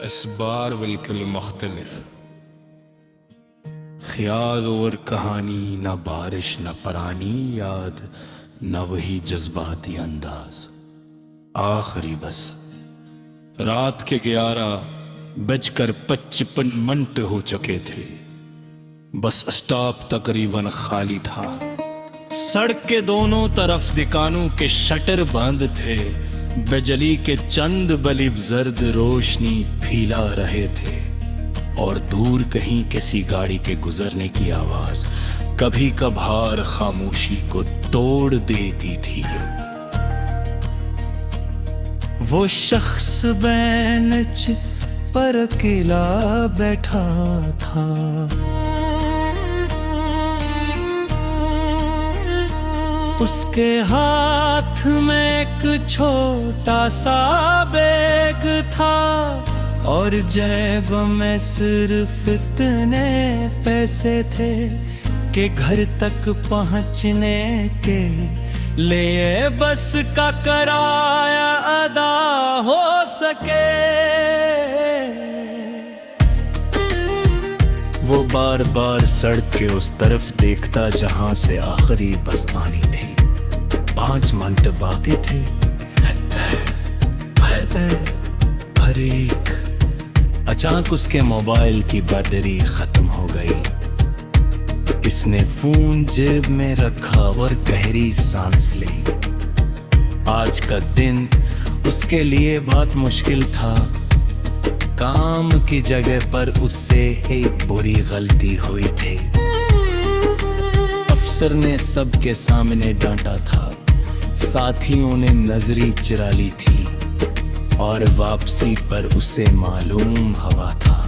इस बार बिल्कुल मुख्तलिफ। ख्याल और कहानी, न बारिश न परानी याद, न वही जज्बाती अंदाज। आखिरी बस रात के 11:55 हो चुके थे। बस स्टॉप तकरीबन खाली था। सड़क के दोनों तरफ दुकानों के शटर बंद थे। बिजली के चंद बल्ब जर्द रोशनी फैला रहे थे और दूर कहीं किसी गाड़ी के गुजरने की आवाज कभी कभार खामोशी को तोड़ देती थी। वो शख्स बेंच पर अकेला बैठा था। उसके हाथ में एक छोटा सा बैग था और जेब में सिर्फ इतने पैसे थे कि घर तक पहुंचने के लिए बस का किराया अदा हो सके। वो बार बार सड़क के उस तरफ देखता जहां से आखिरी बस आनी थी। 5 मिनट बाकी थे। हर एक अचानक उसके मोबाइल की बैटरी खत्म हो गई। इसने फोन जेब में रखा और गहरी सांस ली। आज का दिन उसके लिए बहुत मुश्किल था। काम की जगह पर उससे एक बुरी गलती हुई थी। अफसर ने सबके सामने डांटा था। साथियों ने नजरी चुरा ली थी और वापसी पर उसे मालूम हुआ था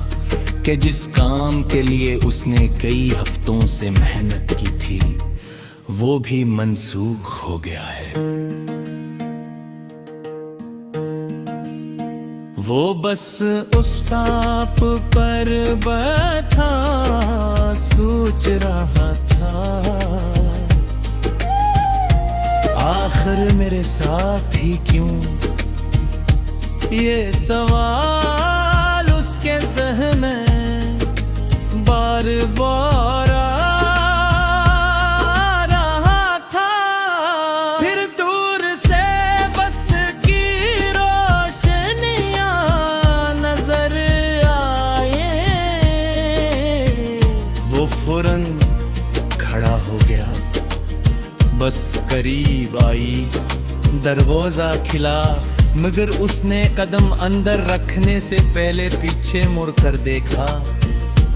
कि जिस काम के लिए उसने कई हफ्तों से मेहनत की थी वो भी मंसूख हो गया है। वो बस उस स्टॉप पर बैठा सोच रहा था, आखिर मेरे साथ ही क्यों? ये सवाल उसके ज़हन में बार बार आ रहा था। फिर दूर से बस की रोशनियां नजर आए। वो फौरन खड़ा हो गया, बस करीब आई, दरवाजा खिला, मगर उसने कदम अंदर रखने से पहले पीछे मुड़कर देखा।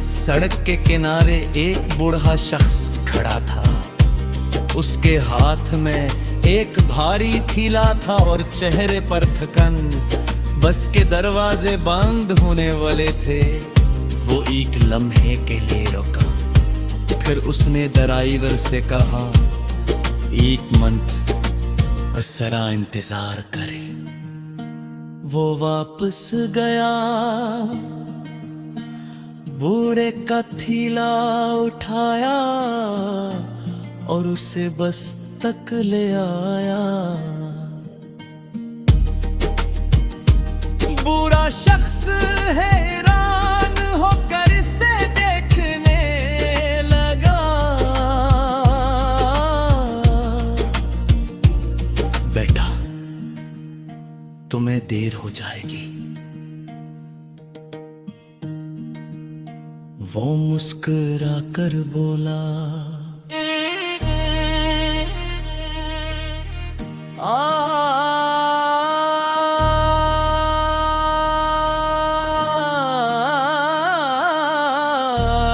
सड़क के किनारे एक बूढ़ा शख्स खड़ा था। उसके हाथ में एक भारी थैला था और चेहरे पर थकन। बस के दरवाजे बंद होने वाले थे। वो एक लम्हे के लिए रुका, फिर उसने ड्राइवर से कहा, 1 मिनट जरा इंतजार करे। वो वापस गया, बूढ़े का थैला उठाया और उसे बस तक ले आया। बूढ़ा शख्स हैरान होकर इसे देखने लगा। बेटा, तुम्हें देर हो जाएगी। वो मुस्कुरा कर बोला,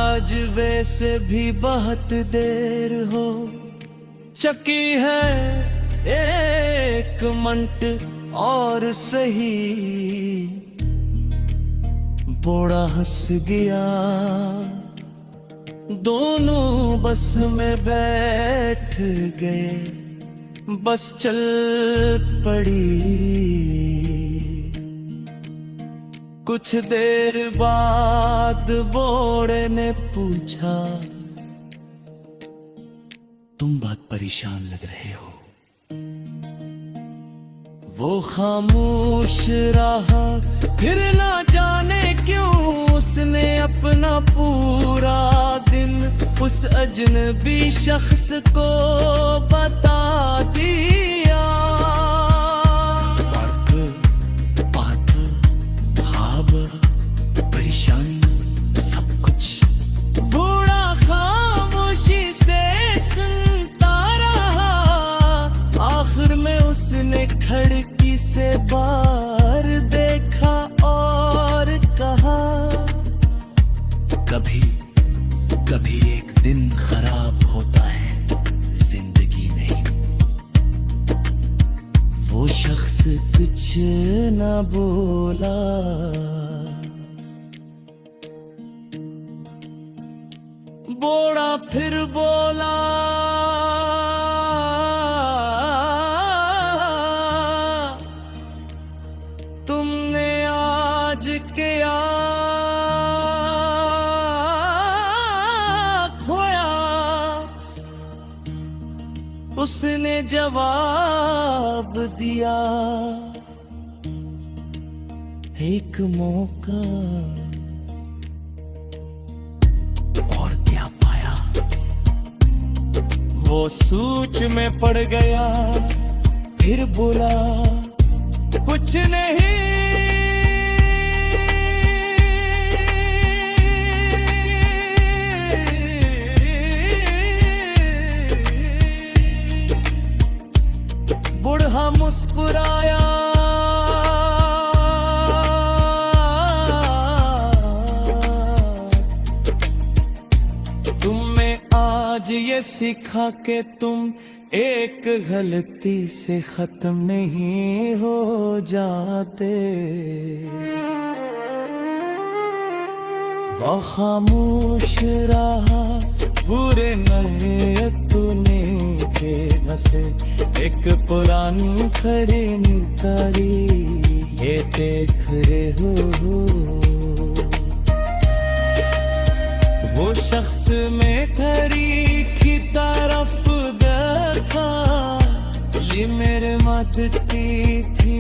आज वैसे भी बहुत देर हो चुकी है, 1 मिनट और सही। बूढ़ा हंस गया, दोनों बस में बैठ गए, बस चल पड़ी। कुछ देर बाद बूढ़े ने पूछा, तुम बहुत परेशान लग रहे हो। वो खामोश रहा, फिर ना जाने क्यों उसने अपना पूरा दिन उस अजनबी शख्स को बता दिया। वर्क पाठ खाब परेशान सब कुछ बूढ़ा खामोशी से सुनता रहा। आखिर में उसने खिड़की से बाहर देखा और कहा, कभी कभी एक दिन खराब होता है, जिंदगी नहीं। वो शख्स कुछ न बोला। बूढ़ा फिर बोला, तुमने आज क्या खोया? उसने जवाब दिया, एक मौका। और क्या पाया? वो सोच में पड़ गया, फिर बोला, कुछ नहीं। बूढ़ा मुस्कुराया, तुमने आज ये सीखा कि तुम एक गलती से खत्म नहीं हो जाते। वो खामोश रहा, पूरे नए तूने से एक पुरानी खड़ी निकारी, ये देख रहे हो। वो शख्स में खरी की तरफ देखा, ये मेरे मातती थी